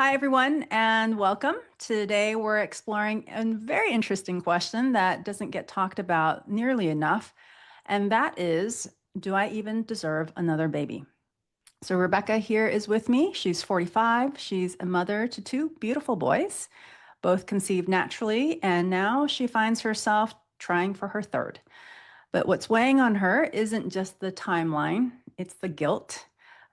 Hi, everyone, and welcome. Today, we're exploring a very interesting question that doesn't get talked about nearly enough, and that is, do I even deserve another baby? So, Rebecca here is with me. She's 45. She's a mother to two beautiful boys, both conceived naturally, and now she finds herself trying for her third. But what's weighing on her isn't just the timeline, it's the guilt.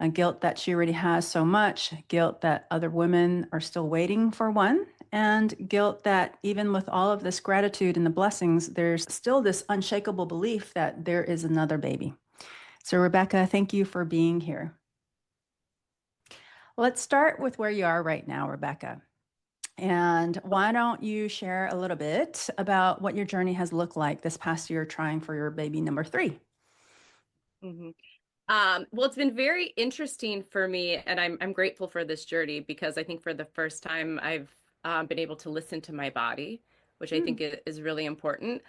A guilt that she already has so much, guilt that other women are still waiting for one, and guilt that even with all of this gratitude and the blessings, there's still this unshakable belief that there is another baby. So, Rebecca, thank you for being here. Let's start with where you are right now, Rebecca. And why don't you share a little bit about what your journey has looked like this past year trying for your baby number three? hmm well, it's been very interesting for me, and I'm grateful for this journey because I think for the first time I've been able to listen to my body, which I think Hmm. is really important.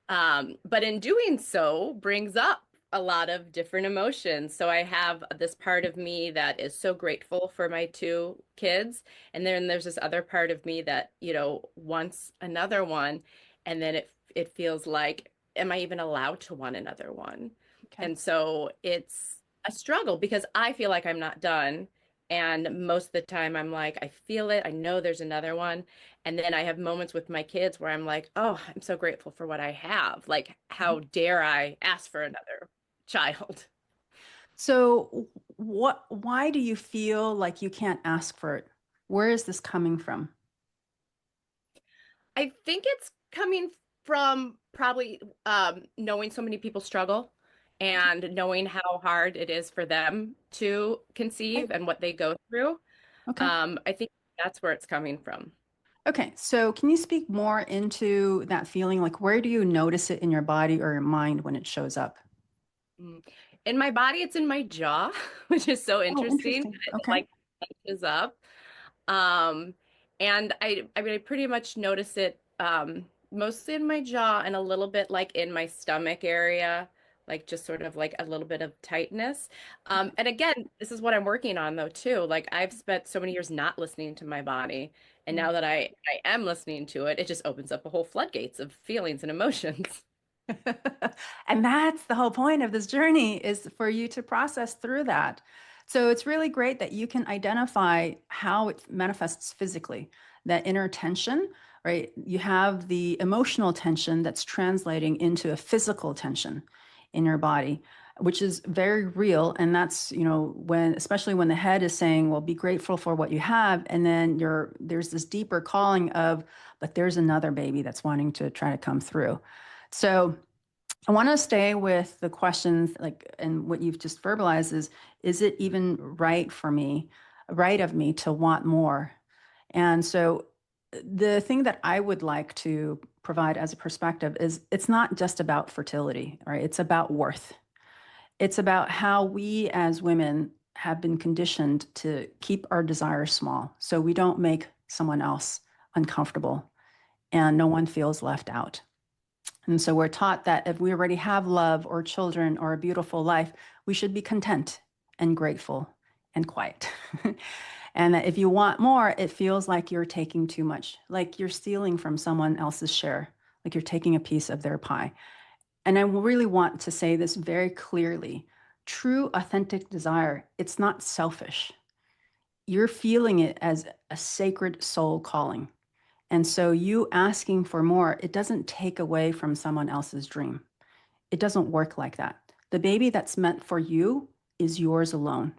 But in doing so, brings up a lot of different emotions. So I have this part of me that is so grateful for my two kids, and then there's this other part of me that, wants another one, and then it feels like, am I even allowed to want another one? Okay. And so it's a struggle because I feel like I'm not done. And most of the time, I'm like, I feel it. I know there's another one. And then I have moments with my kids where I'm like, oh, I'm so grateful for what I have. Like, how dare I ask for another child? So, why do you feel like you can't ask for it? Where is this coming from? I think it's coming from probably knowing so many people struggle and knowing how hard it is for them to Okay. conceive and what they go through. Okay. I think that's where it's coming from. Okay. So, can you speak more into that feeling? Like, where do you notice it in your body or your mind when it shows up? Mm. In my body, it's in my jaw, which is so Oh, interesting. interesting. It Okay. like is up. Um, and I mean, I pretty much notice it mostly in my jaw and a little bit like in my stomach area, like just sort of like a little bit of tightness. Okay. And again, this is what I'm working on though too. Like I've spent so many years not listening to my body, and Mm. now that I am listening to it, it just opens up a whole floodgates of feelings and emotions. And that's the whole point of this journey is for you to process through that. So it's really great that you can identify how it manifests physically, that inner tension, right? You have the emotional tension that's translating into a physical tension in your body, which is very real. And that's, when, especially when the head is saying, well, be grateful for what you have. And then there's this deeper calling of, but there's another baby that's wanting to try to come through. So I want to stay with the questions like, and what you've just verbalized is it even right for me, right of me to want more? And so the thing that I would like to provide as a perspective is it's not just about fertility, right? It's about worth. It's about how we as women have been conditioned to keep our desires small so we don't make someone else uncomfortable and no one feels left out. And so we're taught that if we already have love or children or a beautiful life, we should be content and grateful and quiet. And that if you want more, it feels like you're taking too much, like you're stealing from someone else's share, like you're taking a piece of their pie. And I really want to say this very clearly. True, authentic desire, it's not selfish. You're feeling it as a sacred soul calling. And so you asking for more, it doesn't take away from someone else's dream. It doesn't work like that. The baby that's meant for you is yours alone.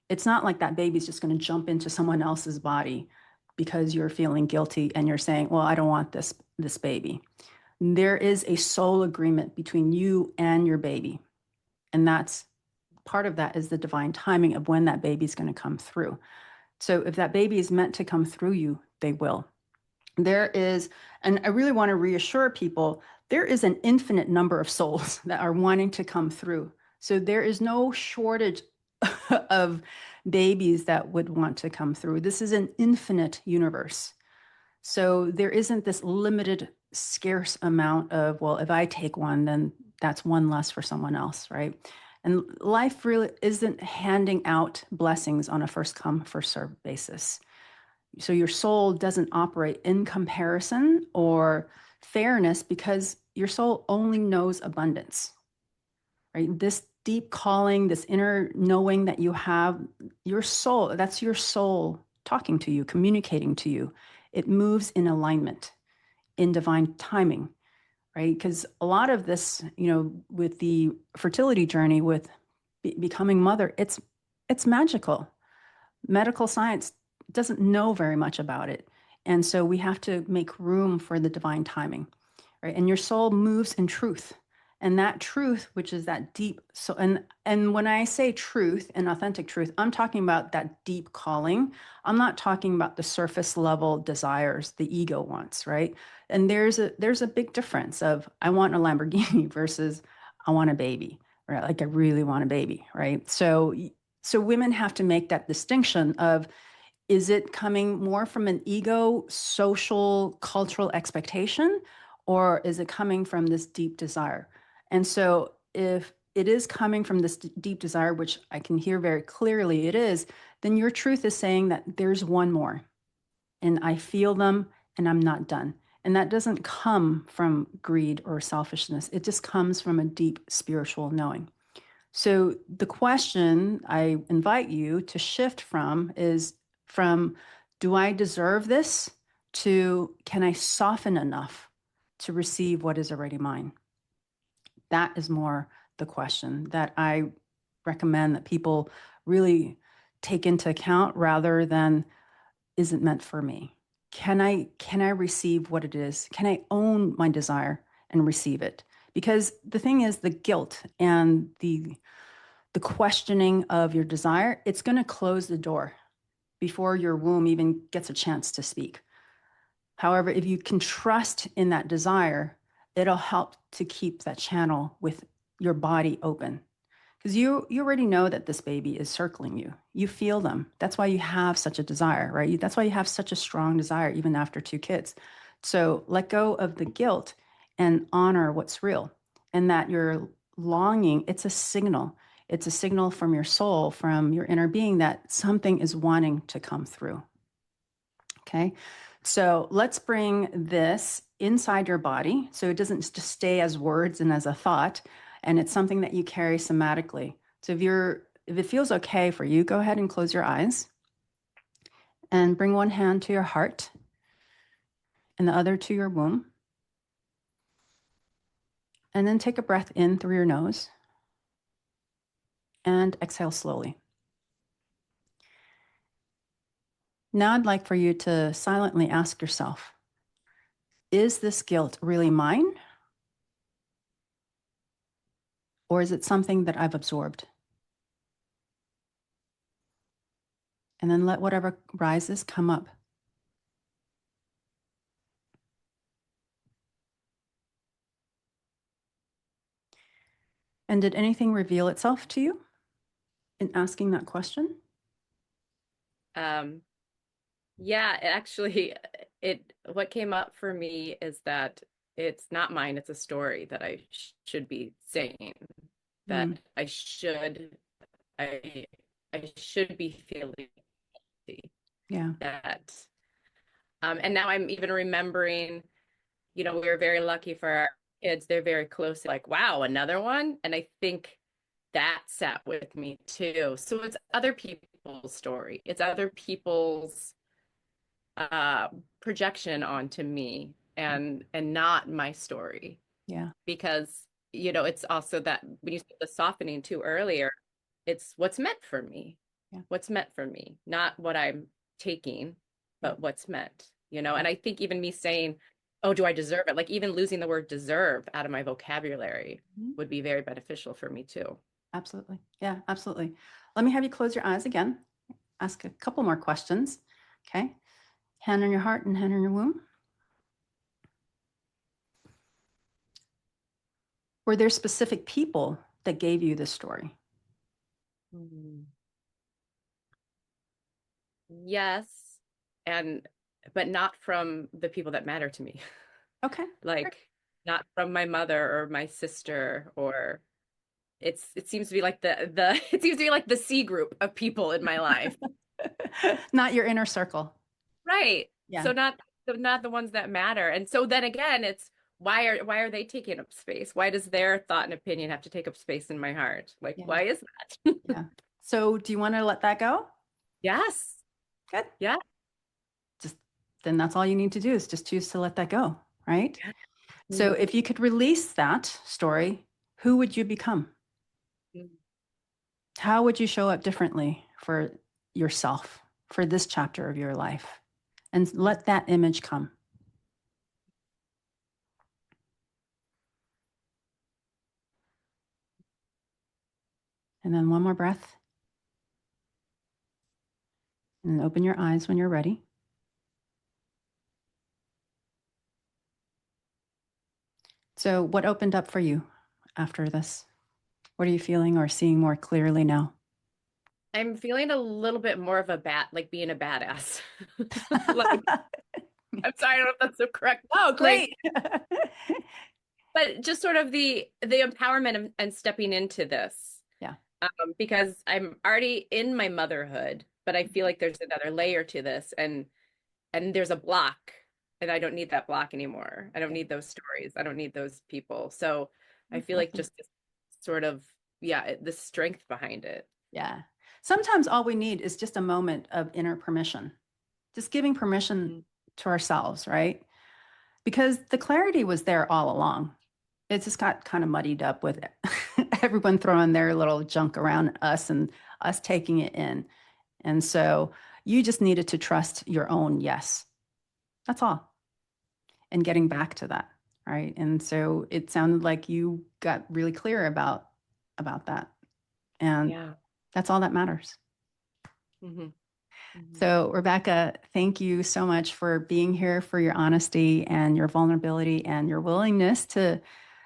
It's not like that baby's just going to jump into someone else's body because you're feeling guilty and you're saying, "Well, I don't want this baby." There is a soul agreement between you and your baby. And that's part of that is the divine timing of when that baby's going to come through. So if that baby is meant to come through you, they will. There is, and I really want to reassure people, there is an infinite number of souls that are wanting to come through. So there is no shortage of babies that would want to come through. This is an infinite universe. So there isn't this limited, scarce amount of, well, if I take one, then that's one less for someone else, right? And life really isn't handing out blessings on a first come, first served basis. So your soul doesn't operate in comparison or fairness because your soul only knows abundance, right? This deep calling, this inner knowing that you have, your soul, that's your soul talking to you, communicating to you. It moves in alignment, in divine timing, right? Because a lot of this, with the fertility journey, with becoming mother, it's magical. Medical science doesn't know very much about it. And so we have to make room for the divine timing, right? And your soul moves in truth. And that truth, which is that deep, so and when I say truth and authentic truth, I'm talking about that deep calling. I'm not talking about the surface level desires the ego wants, right? And there's a big difference of I want a Lamborghini versus I want a baby, right? Like I really want a baby, right? So women have to make that distinction of, is it coming more from an ego, social, cultural expectation, or is it coming from this deep desire? And so if it is coming from this deep desire, which I can hear very clearly it is, then your truth is saying that there's one more and I feel them and I'm not done. And that doesn't come from greed or selfishness. It just comes from a deep spiritual knowing. So the question I invite you to shift from is from, do I deserve this, to can I soften enough to receive what is already mine? That is more the question that I recommend that people really take into account rather than, is it meant for me? Can I receive what it is? Can I own my desire and receive it? Because the thing is, the guilt and the questioning of your desire, it's going to close the door before your womb even gets a chance to speak. However, if you can trust in that desire, it'll help to keep that channel with your body open. Because you already know that this baby is circling you. You feel them. That's why you have such a desire, right? That's why you have such a strong desire even after two kids. So let go of the guilt and honor what's real. And that your longing, it's a signal. It's a signal from your soul, from your inner being, that something is wanting to come through. Okay. So let's bring this inside your body so it doesn't just stay as words and as a thought, and it's something that you carry somatically. So if it feels okay for you, go ahead and close your eyes and bring one hand to your heart and the other to your womb. And then take a breath in through your nose and exhale slowly. Now I'd like for you to silently ask yourself, is this guilt really mine? Or is it something that I've absorbed? And then let whatever rises come up. And did anything reveal itself to you in asking that question? Um, yeah, actually, it what came up for me is that it's not mine, it's a story that I should be saying, Mm, that I I should be feeling guilty, yeah. that and now I'm even remembering, we were very lucky for our kids. They're very close, like, wow, another one. And I think that sat with me too. So it's other people's story. It's other people's uh projection onto me, and not my story. Yeah. Because, it's also that when you said the softening too earlier, it's what's meant for me. Yeah. What's meant for me, not what I'm taking, Yeah. but what's meant. And I think even me saying, oh, do I deserve it? Like even losing the word deserve out of my vocabulary Mhm. would be very beneficial for me too. Absolutely. Yeah, absolutely. Let me have you close your eyes again. Ask a couple more questions. Okay. Hand on your heart and hand on your womb. Were there specific people that gave you this story? Mm. Yes, and but not from the people that matter to me. Okay. Like not from my mother or my sister, or it seems to be like the it seems to be like the C group of people in my life. Not your inner circle. Right. Yeah. So not the ones that matter. And so then again, it's why are they taking up space? Why does their thought and opinion have to take up space in my heart? Like, Yeah. why is that? Yeah. So do you want to let that go? Yes. Good. Yeah. Just then that's all you need to do is just choose to let that go, right? Yeah. So Mhm. if you could release that story, who would you become? Mhm. How would you show up differently for yourself for this chapter of your life? And let that image come. And then one more breath and open your eyes when you're ready. So, what opened up for you after this? What are you feeling or seeing more clearly now? I'm feeling a little bit more of a like being a badass. Like, I'm sorry, I don't know if that's so correct. Oh, Like, great. but just sort of the empowerment and stepping into this. Yeah. Because I'm already in my motherhood, but I feel like there's another layer to this, and there's a block, and I don't need that block anymore. I don't Yeah. need those stories. I don't need those people. So I That's feel like lovely. just this sort of, yeah, the strength behind it. Yeah. Sometimes all we need is just a moment of inner permission, just giving permission Mhm. to ourselves, right? Because the clarity was there all along. It just got kind of muddied up with everyone throwing their little junk around us and us taking it in. And so you just needed to trust your own yes. That's all. And getting back to that, right? And so it sounded like you got really clear about that. And Yeah. that's all that matters. Hmm. Hmm. So, Rebecca, thank you so much for being here, for your honesty and your vulnerability and your willingness to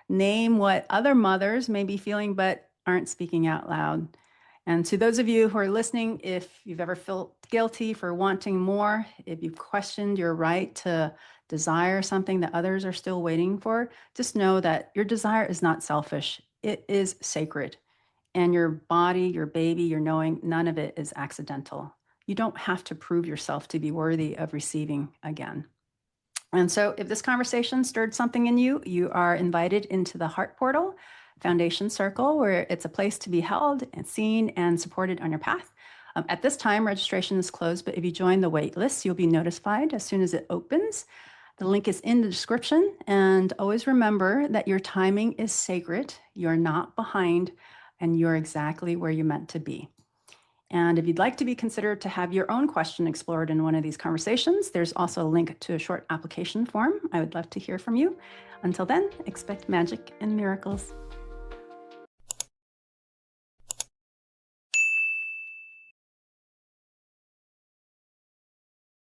name what other mothers may be feeling but aren't speaking out loud. And to those of you who are listening, if you've ever felt guilty for wanting more, if you've questioned your right to desire something that others are still waiting for, just know that your desire is not selfish. It is sacred. And your body, your baby, your knowing, none of it is accidental. You don't have to prove yourself to be worthy of receiving again. And so, if this conversation stirred something in you, you are invited into the Heart Portal Foundation Circle, where it's a place to be held and seen and supported on your path. At this time, registration is closed, but if you join the wait list, you'll be notified as soon as it opens. The link is in the description. And always remember that your timing is sacred. You're not behind, and you're exactly where you're meant to be. And if you'd like to be considered to have your own question explored in one of these conversations, there's also a link to a short application form. I would love to hear from you. Until then, expect magic and miracles.